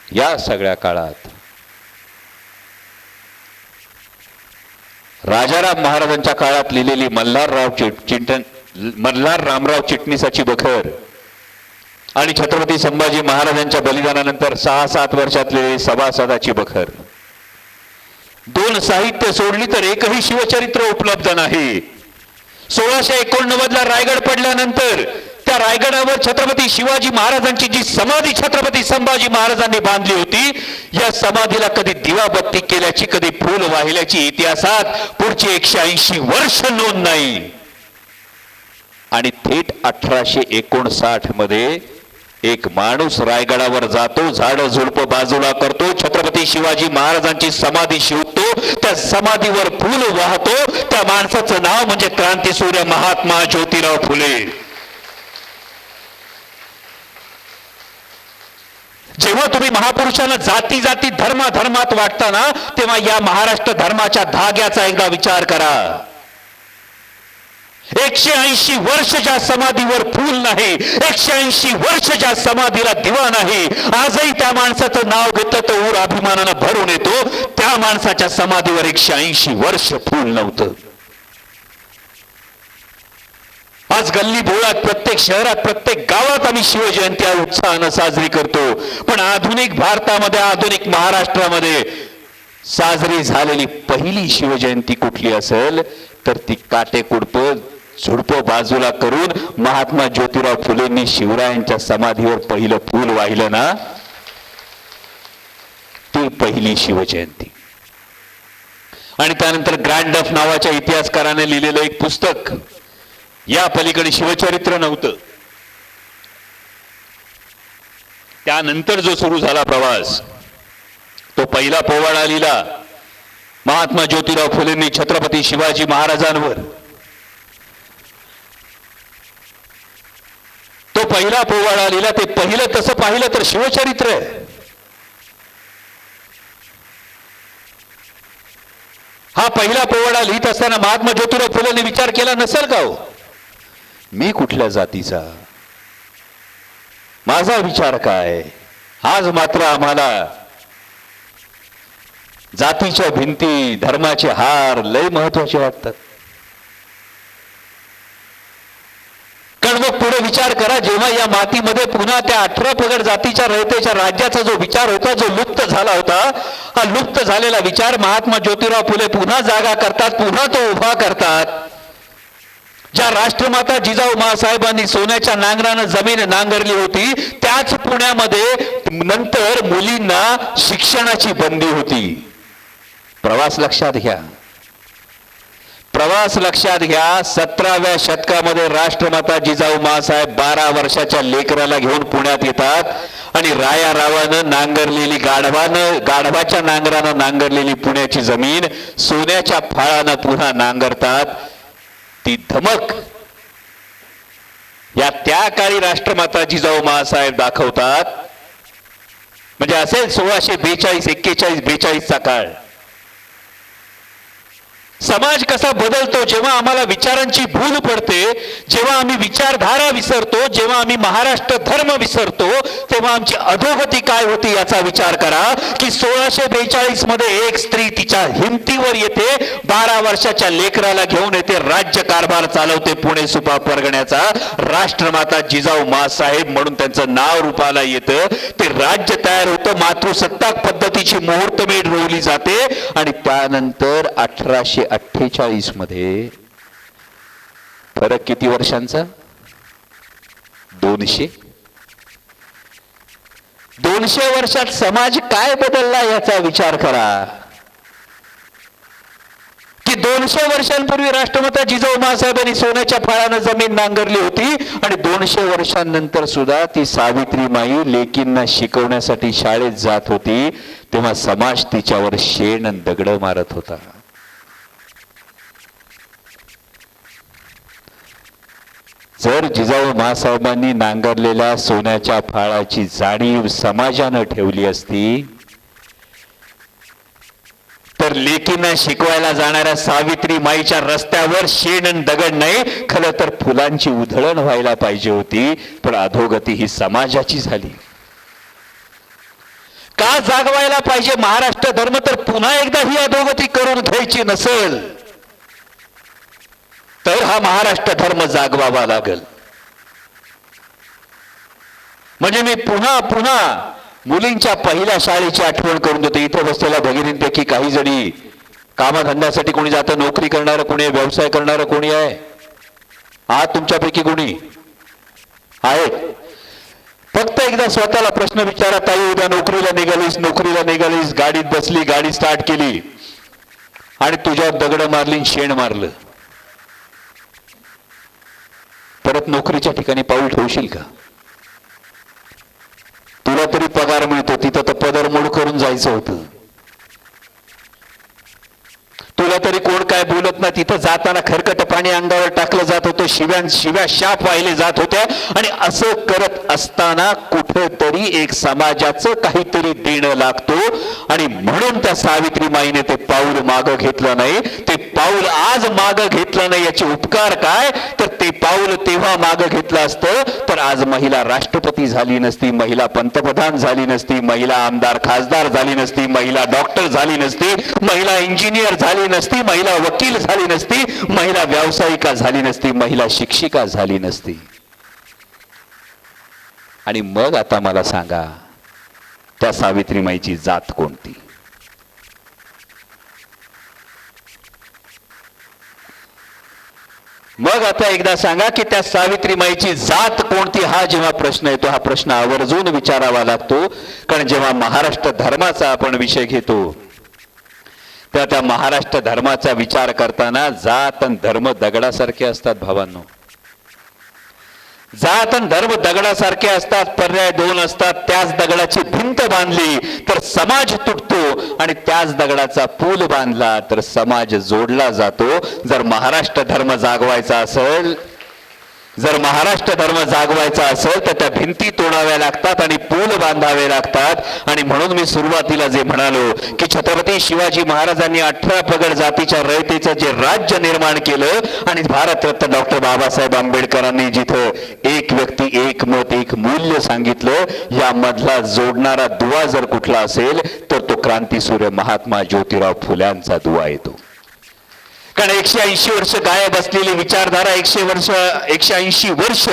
या सगळ्या काळात राजाराम महाराजांच्या काळात लिहिलेली मल्हार रामराव चिटणीसाची बखर आणि छत्रपती संभाजी महाराजांच्या बलिदानानंतर 6-7 वर्षातले सभासदाची बखर, दोन साहित्य सोडली तर एकही शिवचरित्र उपलब्ध नाही. 1689 ला रायगड पडल्यानंतर त्या रायगडावर छत्रपती शिवाजी महाराजांची जी समाधी छत्रपती संभाजी महाराजांनी बांधली होती, या समाधीला कधी दिवाबत्ती केल्याची, कधी फूल वाहिल्याची इतिहासात पुढची 180 वर्ष नोंद नाही. आणि थेट 1859 मध्ये एक माणूस रायगडावर जातो, झाडं झुडप बाजूला करतो, छत्रपती शिवाजी महाराजांची समाधी शिवतो, त्या समाधीवर फूल वाहतो. त्या माणसाचं नाव म्हणजे क्रांतीसूर्य महात्मा ज्योतिराव फुले. जेव्हा तुम्ही महापुरुषांना जाती जाती धर्मात वाटताना, तेव्हा या महाराष्ट्र धर्माच्या धाग्याचा एकदा विचार करा. 180 वर्ष ज्या समाधीवर फूल नाही, 180 वर्ष ज्या समाधीला दिवा नाही, आजही त्या माणसाचं नाव घेतलं तर ऊर अभिमानानं भरून येतो. त्या माणसाच्या समाधीवर 180 वर्ष फूल नव्हतं. आज गल्ली बोळात, प्रत्येक शहरात, प्रत्येक गावात आम्ही शिवजयंती उत्साहानं साजरी करतो. पण आधुनिक भारतामध्ये, आधुनिक महाराष्ट्रामध्ये साजरी झालेली पहिली शिवजयंती कुठली असेल तर ती काटेकुडप झुडप बाजूला करून महात्मा ज्योतिराव फुलेंनी शिवरायांच्या समाधीवर पहिलं फूल वाहिलं ना, ती पहिली शिवजयंती. आणि त्यानंतर ग्रँड डफ नावाच्या इतिहासकाराने लिहिलेलं एक पुस्तक, या पलीकडे शिवचरित्र नव्हतं. त्यानंतर जो सुरू झाला प्रवास, तो पहिला पोवाडा लिहिला महात्मा ज्योतिराव फुलेंनी छत्रपती शिवाजी महाराजांवर. तो पहिला पोवाडा लिहिला, ते पहिलं तसं पाहिलं तर शिवचरित्र आहे. हा पहिला पोवाडा लिहित असताना महात्मा ज्योतिराव फुलेंनी विचार केला नसेल का हो, मी कुठल्या जातीचा, माझा विचार काय. आज मात्र आम्हाला जातीच्या भिंती, धर्माचे हार लय महत्वाचे वाटतात. कारण मग पुढे विचार करा, जेव्हा या मातीमध्ये पुन्हा त्या 18 पगड जातीच्या रयतेच्या राज्याचा जो विचार होता, जो लुप्त झाला होता, हा लुप्त झालेला विचार महात्मा ज्योतिराव फुले पुन्हा जागा करतात, पुन्हा तो उभा करतात. ज्या राष्ट्रमाता जिजाऊ माँसाहेबांनी सोन्याच्या नांगरानं जमीन नांगरली होती, त्याच पुण्यामध्ये नंतर मुलींना शिक्षणाची बंदी होती. प्रवास लक्षात घ्या, प्रवास लक्षात घ्या. 17व्या शतकामध्ये राष्ट्रमाता जिजाऊ माँसाहेब 12 वर्षाच्या लेकराला घेऊन पुण्यात येतात आणि रायारावानं नांगरलेली, गाढवाच्या नांगरानं नांगरलेली पुण्याची जमीन सोन्याच्या फाळानं पुन्हा नांगरतात. ती धमक या त्या काळी राष्ट्रमाता जिजाऊ माँसाहेब दाखवतात. म्हणजे असेल 1642, 41, 42 चा काळ. समाज कसा बदलतो जेव्हा आम्हाला विचारांची भूल पडते, जेव्हा आम्ही विचारधारा विसरतो, जेव्हा आम्ही महाराष्ट्र धर्म विसरतो, तेव्हा आमची अधोगती काय होती याचा विचार करा. की 1642 मध्ये एक स्त्री तिच्या हिमतीवर येते, 12 वर्षाच्या लेकराला घेऊन येते, राज्य कारभार चालवते पुणे सुपा परगण्याचा. राष्ट्रमाता जिजाऊ माँसाहेब म्हणून त्यांचं नाव रूपाला येतं. ते राज्य तयार होतं, मातृसत्ताक पद्धतीची मुहूर्तमेढ रोवली जाते आणि त्यानंतर 1848 मध्ये फरक किती वर्षांचा? 200 वर्षात समाज काय बदलला याचा विचार करा. की 200 वर्षांपूर्वी राष्ट्रमाता जिजाऊ माँसाहेबांनी सोन्याच्या फाळानं जमीन नांगरली होती आणि 200 वर्षांनंतर सुद्धा ती सावित्रीमाई लेकींना शिकवण्यासाठी शाळेत जात होती, तेव्हा समाज तिच्यावर शेण आणि दगड मारत होता. जर जिजाऊ महासाहेबांनी नांगरलेल्या सोन्याच्या फाळाची जाणीव समाजानं ठेवली असती तर लेकींना शिकवायला जाणाऱ्या सावित्री माईच्या रस्त्यावर शेण आणि दगड नाही, खरं तर फुलांची उधळण व्हायला पाहिजे होती, पण अधोगती ही समाजाची झाली. का जागवायला पाहिजे महाराष्ट्र धर्म? तर पुन्हा एकदा ही अधोगती करून घ्यायची नसेल तर हा महाराष्ट्र धर्म जागवावा लागेल. म्हणजे मी पुन्हा पुन्हा मुलींच्या पहिल्या शाळेची आठवण करून देतो. इथे बसलेल्या भगिनींपैकी काही जणी कामधंद्यासाठी कोणी जातं, नोकरी करणारं कोणी, व्यवसाय करणारं कोणी आहे? आहात तुमच्यापैकी कोणी आहेत? फक्त एकदा स्वतःला प्रश्न विचारा, ताई उद्या नोकरीला निघालीस, गाडीत बसली, गाडी स्टार्ट केली आणि तुझ्यावर दगड मारली, शेण मारलं, परत नोकरीच्या ठिकाणी पाऊल ठेवशील का? तुला तरी पगार मिळतो, तिथं तर पदरमोड करून जायचं होतं. तुला तरी कोण काय बोलत नाही, तिथं जाताना खरकट पाणी अंगावर टाकलं जात होतं, शिव्या शाप वाहिले जात होत्या. आणि असं करत असताना कुठेतरी एक समाजाचं काहीतरी देणं लागतो. आणि म्हणून त्या सावित्रीमाईने ते पाऊल मागं घेतलं नाही. ते पाऊल आज मागं घेतलं नाही याचे उपकार काय? तर ते पाऊल तेव्हा मागं घेतलं असतं तर आज महिला राष्ट्रपती झाली नसती, महिला पंतप्रधान झाली नसती, महिला आमदार खासदार झाली नसती, महिला डॉक्टर झाली नसती, महिला इंजिनियर झाली नसती, महिला वकील झाली नसती, महिला व्यावसायिका झाली नसती, महिला शिक्षिका झाली नसती. आणि मग आता मला सांगा, त्या सावित्रीमाईची जात कोणती? मग आता एकदा सांगा की त्या सावित्रीमाईची जात कोणती? हा जेव्हा प्रश्न येतो, हा प्रश्न आवर्जून विचारावा लागतो. कारण जेव्हा महाराष्ट्र धर्माचा आपण विषय घेतो तेव्हा त्या महाराष्ट्र धर्माचा विचार करताना जात आणि धर्म दगडासारखे असतात भावांनो. जात आणि धर्म दगडासारखे असतात, पर्याय दोन असतात. त्याच दगडाची भिंत बांधली तर समाज तुटतो आणि त्याच दगडाचा पूल बांधला तर समाज जोडला जातो. जर महाराष्ट्र धर्म जागवायचा असेल तर त्या भिंती तोडाव्या लागतात आणि पूल बांधावे लागतात. आणि म्हणून मी सुरुवातीला जे म्हणालो की छत्रपती शिवाजी महाराजांनी 18 पगड जातीच्या रयतेचं जे राज्य निर्माण केलं आणि भारतरत्न डॉक्टर बाबासाहेब आंबेडकरांनी जिथं एक व्यक्ती एक मत एक मूल्य सांगितलं, यामधला जोडणारा दुवा जर कुठला असेल तर तो क्रांतीसूर्य महात्मा ज्योतिराव फुल्यांचा दुवा येतो. कारण 180 वर्ष गायब असलेली विचारधारा, 180 वर्ष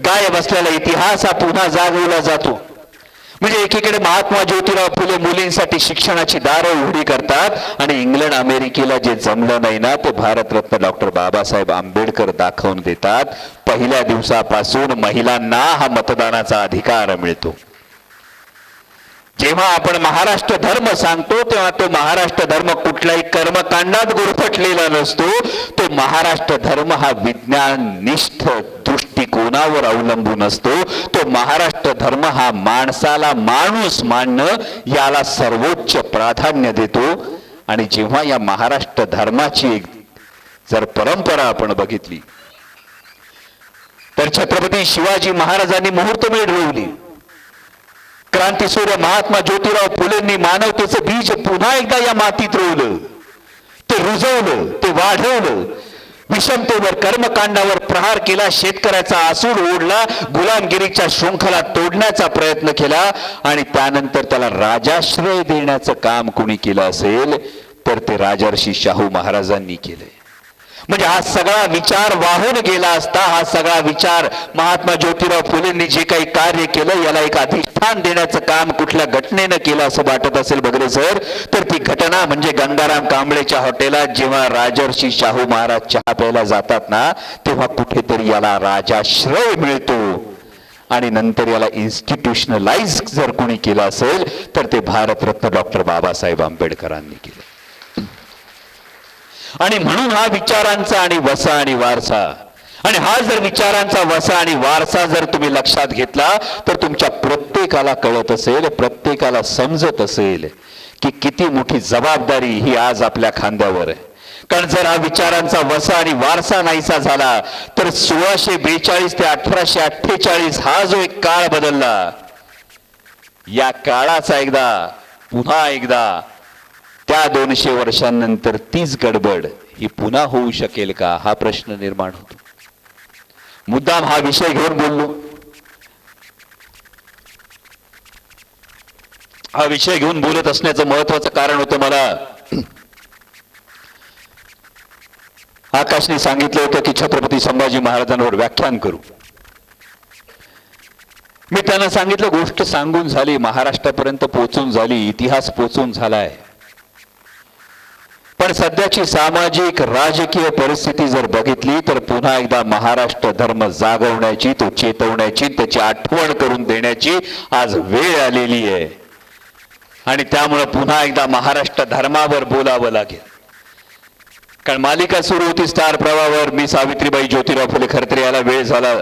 गायब असलेला इतिहास हा पुन्हा जागवला जातो. म्हणजे एकीकडे महात्मा ज्योतिराव फुले मुलींसाठी शिक्षणाची दारं उघडी करतात आणि इंग्लंड अमेरिकेला जे जमलं नाही ना ते भारतरत्न डॉक्टर बाबासाहेब आंबेडकर दाखवून देतात. पहिल्या दिवसापासून महिलांना हा मतदानाचा अधिकार मिळतो. जेव्हा आपण महाराष्ट्र धर्म सांगतो तेव्हा तो महाराष्ट्र धर्म कुठल्याही कर्मकांडात गुरफटलेला नसतो. तो महाराष्ट्र धर्म हा विज्ञाननिष्ठ दृष्टिकोनावर अवलंबून असतो. तो महाराष्ट्र धर्म हा माणसाला माणूस मानणं याला सर्वोच्च प्राधान्य देतो. आणि जेव्हा या महाराष्ट्र धर्माची एक जर परंपरा आपण बघितली तर छत्रपती शिवाजी महाराजांनी मुहूर्तमेढ रोवली. क्रांतीसूर्य महात्मा ज्योतिराव फुलेंनी मानवतेचं बीज पुन्हा एकदा या मातीत रोवलं, ते रुजवलं, ते वाढवलं. विषमतेवर कर्मकांडावर प्रहार केला, शेतकऱ्याचा आसूड ओढला, गुलामगिरीच्या शृंखला तोडण्याचा प्रयत्न केला. आणि त्यानंतर त्याला राजाश्रय देण्याचं काम कोणी केलं असेल तर ते राजर्षी शाहू महाराजांनी केले. म्हणजे हा सगळा विचार वाहून गेला असता, हा सगळा विचार महात्मा ज्योतिराव फुलेंनी जे काही कार्य केलं याला एक अधिष्ठान देण्याचं काम कुठल्या घटनेनं केलं असं वाटत असेल बगरे सर, तर ती घटना म्हणजे गंगाराम कांबळेच्या हॉटेलात जेव्हा राजर्षी शाहू महाराज चहा प्यायला जातात ना तेव्हा कुठेतरी याला राजाश्रय मिळतो. आणि नंतर याला इन्स्टिट्यूशनलाइज जर कोणी केलं असेल तर ते भारतरत्न डॉक्टर बाबासाहेब आंबेडकरांनी केलं. आणि म्हणून हा विचारांचा आणि वसा आणि वारसा, आणि हा जर विचारांचा वसा आणि वारसा जर तुम्ही लक्षात घेतला तर तुमच्या प्रत्येकाला कळत असेल, प्रत्येकाला समजत असेल की किती मोठी जबाबदारी ही आज आपल्या खांद्यावर आहे.
कारण जर हा विचारांचा वसा आणि वारसा नाहीसा झाला तर 1642 ते 1848 हा जो एक काळ बदलला, या काळाचा पुन्हा एकदा त्या 200 वर्षांनंतर तीच गडबड ही पुन्हा होऊ शकेल का, हा प्रश्न निर्माण होतो. मुद्दाम हा विषय घेऊन बोललो. हा विषय घेऊन बोलत असण्याचं महत्वाचं कारण होतं, मला आकाशने सांगितलं होतं की छत्रपती संभाजी महाराजांवर व्याख्यान करू. मी त्यांना सांगितलं गोष्ट सांगून झाली, महाराष्ट्रापर्यंत पोहोचून झाली, इतिहास पोहोचून झालाय, पण सध्याची सामाजिक राजकीय परिस्थिती जर बघितली तर पुन्हा एकदा महाराष्ट्र धर्म जागवण्याची, तो चेतवण्याची, त्याची आठवण करून देण्याची आज वेळ आलेली आहे. आणि त्यामुळे पुन्हा एकदा महाराष्ट्र धर्मावर बोलावं लागेल. कारण मालिका सुरू होती स्टार प्रवाहावर, मी सावित्रीबाई ज्योतिराव फुले खरतर याला वेळ झाला.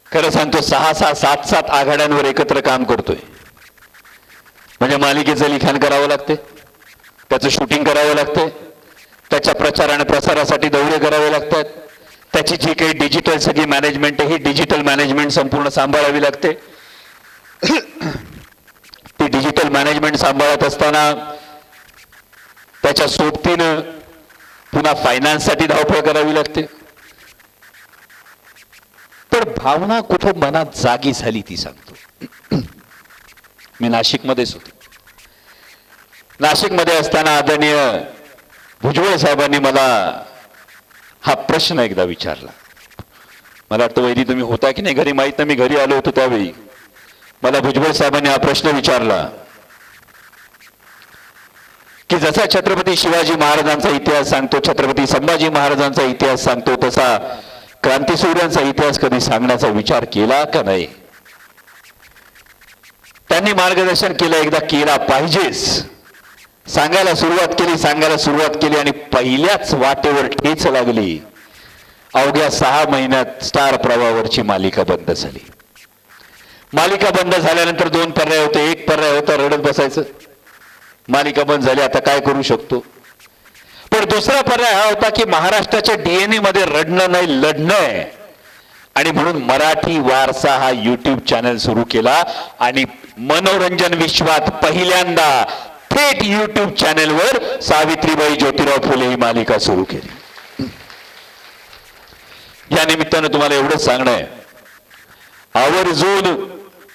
खरं सांगतो 6-6, 7-7 आघाड्यांवर एकत्र काम करतोय. म्हणजे मालिकेचं लिखाण करावं लागते, त्याचं शूटिंग करावं लागतंय, त्याच्या प्रचार आणि प्रसारासाठी दौरे करावे लागतात, त्याची जी काही डिजिटल सगळी मॅनेजमेंट आहे ही डिजिटल मॅनेजमेंट संपूर्ण सांभाळावी लागते. ती डिजिटल मॅनेजमेंट सांभाळत असताना त्याच्या सोबतीनं पुन्हा फायनान्ससाठी धावपळ करावी लागते. पण भावना कुठं मनात जागी झाली ती सांगतो. मी नाशिकमध्येच होतो. नाशिकमध्ये असताना आदरणीय भुजबळ साहेबांनी मला हा प्रश्न एकदा विचारला. मला वाटतं वैदी तुम्ही होता की नाही घरी माहित नाही, मी घरी आलो होतो त्यावेळी मला भुजबळ साहेबांनी हा प्रश्न विचारला की जसा छत्रपती शिवाजी महाराजांचा इतिहास सांगतो, छत्रपती संभाजी महाराजांचा इतिहास सांगतो, तसा क्रांतीसूर्यांचा इतिहास कधी सांगण्याचा विचार केला का नाही. त्यांनी मार्गदर्शन केलं, एकदा केला पाहिजेच, सांगायला सुरुवात केली आणि पहिल्याच वाटेवर ठेच लागली. अवघ्या 6 महिन्यात स्टार प्रवाहावरची मालिका बंद झाली. मालिका बंद झाल्यानंतर 2 पर्याय होते. एक पर्याय होता रडत बसायचं, मालिका बंद झाली आता काय करू शकतो. पण दुसरा पर्याय हा होता की महाराष्ट्राच्या डीएनए मध्ये रडणं नाही लढणं आहे, आणि म्हणून मराठी वारसा हा युट्यूब चॅनल सुरू केला आणि मनोरंजन विश्वात पहिल्यांदा थेट युट्यूब चॅनलवर सावित्रीबाई ज्योतिराव फुले ही मालिका सुरू केली. या निमित्तानं तुम्हाला एवढंच सांगणं आहे, आवर्जून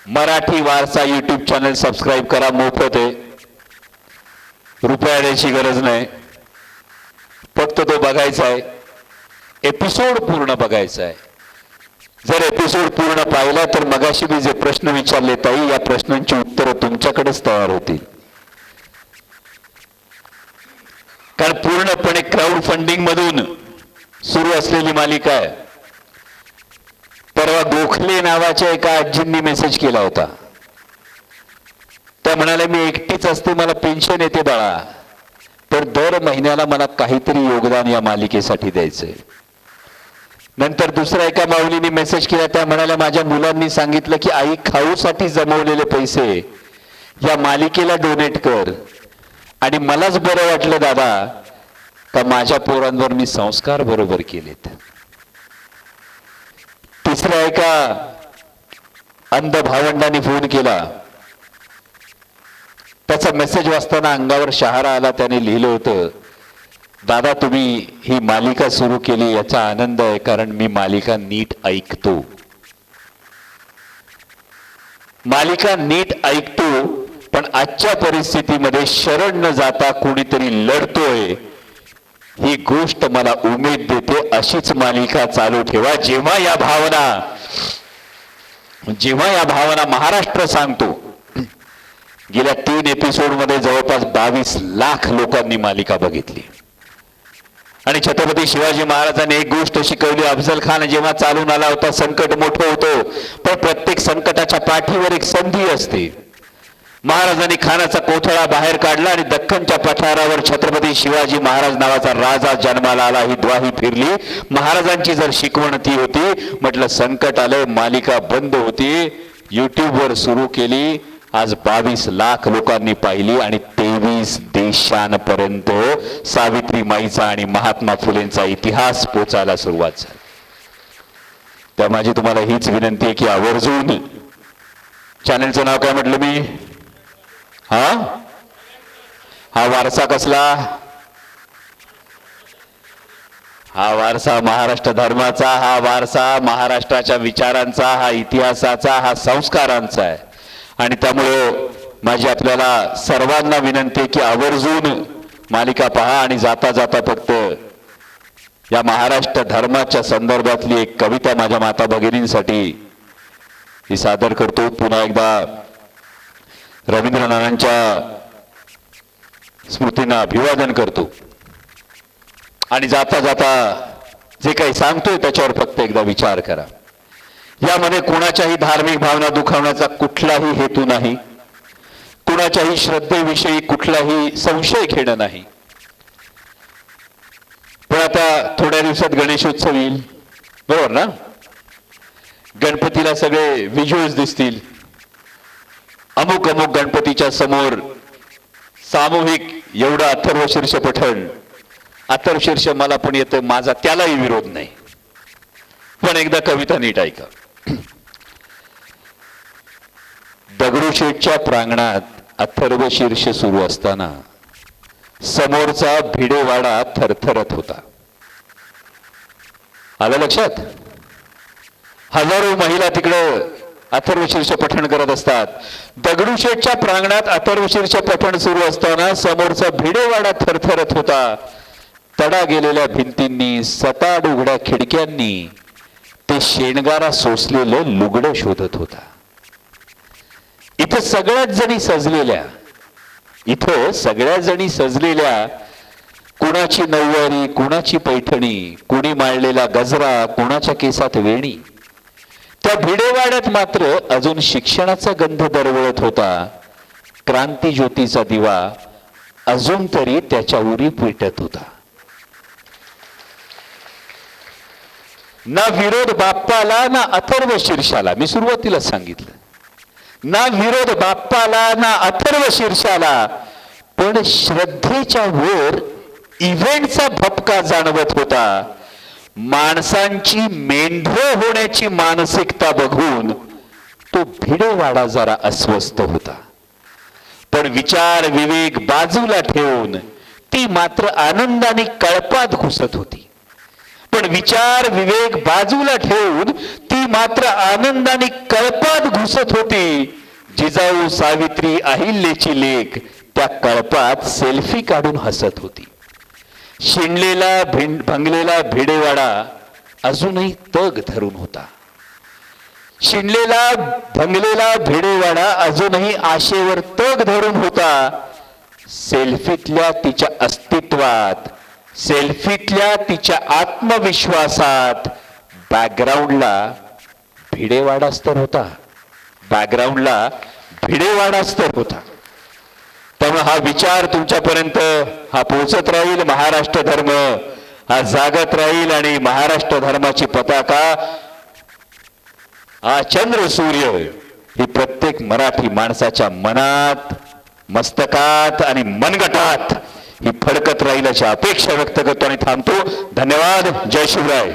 मराठी वारसा युट्यूब चॅनल सबस्क्राईब करा, मोफत आहे, रुपया द्यायची गरज नाही, फक्त तो बघायचा आहे, एपिसोड पूर्ण बघायचा आहे. जर एपिसोड पूर्ण पाहिला तर मगाशी मी जे प्रश्न विचारले ताई, या प्रश्नांची उत्तरं तुमच्याकडेच तयार होतील. कारण पूर्णपणे क्राऊड फंडिंग मधून सुरू असलेली मालिका आहे. परवा गोखले नावाच्या एका आजींनी मेसेज केला होता. त्या म्हणाल्या मी एकटीच असते, मला पेन्शन येते बाळा, तर दर महिन्याला मला काहीतरी योगदान या मालिकेसाठी द्यायचंय. नंतर दुसऱ्या एका माऊलीने मेसेज केला, त्या म्हणाल्या माझ्या मुलांनी सांगितलं की आई खाऊसाठी जमवलेले पैसे या मालिकेला डोनेट कर. आणि मलाच बरं वाटलं दादा का माझ्या पोरांवर मी संस्कार बरोबर केलेत. तिसऱ्या एका अंध भावंडांनी फोन केला, त्याचा मेसेज वाचताना अंगावर शहारा आला. त्याने लिहिलं होतं, दादा तुम्ही ही मालिका सुरू केली याचा आनंद आहे, कारण मी मालिका नीट ऐकतो. मालिका नीट ऐकतो, पण आजच्या परिस्थितीमध्ये शरण न जाता कोणीतरी लढतोय ही गोष्ट मला उमेद देते. अशीच मालिका चालू ठेवा. जेव्हा या भावना महाराष्ट्र सांगतो. गेल्या 3 एपिसोड मध्ये जवळपास 22 लाख लोकांनी मालिका बघितली. आणि छत्रपती शिवाजी महाराजांनी एक गोष्ट शिकवली, अफजल खान जेव्हा चालून आला होता संकट मोठं होतं, पण प्रत्येक संकटाच्या पाठीवर एक संधी असते. महाराजांनी खानाचा कोथळा बाहेर काढला आणि दख्खनच्या पठारावर छत्रपती शिवाजी महाराज नावाचा राजा जन्माला आला. ही द्वाही फिरली. महाराजांची जर शिकवण ती होती. म्हटलं संकट आलं, मालिका बंद होती, युट्यूबवर सुरू केली, आज 22 लाख लोकांनी पाहिली आणि 23 देश देशांपर्यंत सावित्रीमाईचा आणि महात्मा फुलेंचा इतिहास पोचायला सुरुवात झाली. तर माझी तुम्हाला हीच विनंती आहे की आवर्जून, चॅनलचं नाव काय म्हटलं मी, हा वारसा कसला, हा वारसा महाराष्ट्र धर्माचा, हा वारसा महाराष्ट्राच्या विचारांचा, हा इतिहासाचा, हा संस्कारांचा आहे. आणि त्यामुळे माझी आपल्याला सर्वांना विनंती आहे की आवर्जून मालिका पहा आणि जाता जाता फक्त या महाराष्ट्र धर्माच्या संदर्भातली एक कविता माझ्या माता भगिनींसाठी ही सादर करतो. पुन्हा एकदा रवींद्रनाथांच्या स्मृतींना अभिवादन करतो आणि जाता जाता जे काही सांगतोय त्याच्यावर फक्त एकदा विचार करा. यामध्ये कोणाच्याही धार्मिक भावना दुखावण्याचा कुठलाही हेतू नाही, कुणाच्याही श्रद्धेविषयी कुठलाही संशय घेणं नाही. पण आता थोड्या दिवसात गणेशोत्सव येईल, बरोबर ना. गणपतीला सगळे व्हिज्युअल्स दिसतील. अमुक अमुक गणपतीच्या समोर सामूहिक एवढं अथर्वशीर्ष पठण. अथर्वशीर्ष मला पण येतं, माझा त्यालाही विरोध नाही, पण एकदा कविता नीट ऐका. दगडूशेठच्या प्रांगणात अथर्वशीर्ष सुरू असताना समोरचा भिडेवाडा थरथरत होता. आलं लक्षात. हजारो महिला तिकडं अथर्वशीर्ष पठण करत असतात. दगडूशेठच्या प्रांगणात अथर्वशीर्ष पठण सुरू असताना समोरचा भिडेवाडा थरथरत होता. तडा गेलेल्या भिंतींनी, सताड उघड्या खिडक्यांनी ते शेणगारा सोसलेलं लुगडं शोधत होता. इथं सगळ्याच जणी सजलेल्या, कुणाची नऊवारी, कुणाची पैठणी, कुणी माळलेला गजरा, कुणाच्या केसात वेणी. त्या भिडेवाड्यात मात्र अजून शिक्षणाचा गंध दरवळत होता. क्रांती ज्योतीचा दिवा अजून तरी त्याच्या उरी पेटत होता. ना विरोध बाप्पाला ना अथर्व शीर्षाला, मी सुरुवातीला सांगितलं, ना विरोध बाप्पाला ना अथर्व शीर्षाला, पण श्रद्धेच्या वर इव्हेंटचा भपका जाणवत होता. माणसांची मेंढरं होण्याची मानसिकता बघून तो भिडेवाडा जरा अस्वस्थ होता. पण विचार विवेक बाजूला ठेवून ती मात्र आनंदाने कळपात घुसत होती. पण विचार विवेक बाजूला ठेवून ती मात्र आनंदाने कळपात घुसत होती. जिजाऊ सावित्री अहिल्याची लेक त्या कळपात सेल्फी काढून हसत होती. शिणलेला भंगलेला भिडेवाडा अजूनही तग धरून होता. शिणलेला भंगलेला भिडेवाडा अजूनही आशेवर तग धरून होता. सेल्फीतल्या तिच्या अस्तित्वात, सेल्फीतल्या तिच्या आत्मविश्वासात बॅकग्राऊंडला भिडेवाडाच तर होता. बॅकग्राऊंडला भिडेवाडाच तर होता. त्यामुळे हा विचार तुमच्यापर्यंत हा पोहोचत राहील. महाराष्ट्र धर्म हा जागत राहील आणि महाराष्ट्र धर्माची पताका, हा चंद्र सूर्य ही प्रत्येक मराठी माणसाच्या मनात, मस्तकात आणि मनगटात ही फडकत राहील अशी अपेक्षा व्यक्त करतो आणि थांबतो. धन्यवाद. जय शिवराय.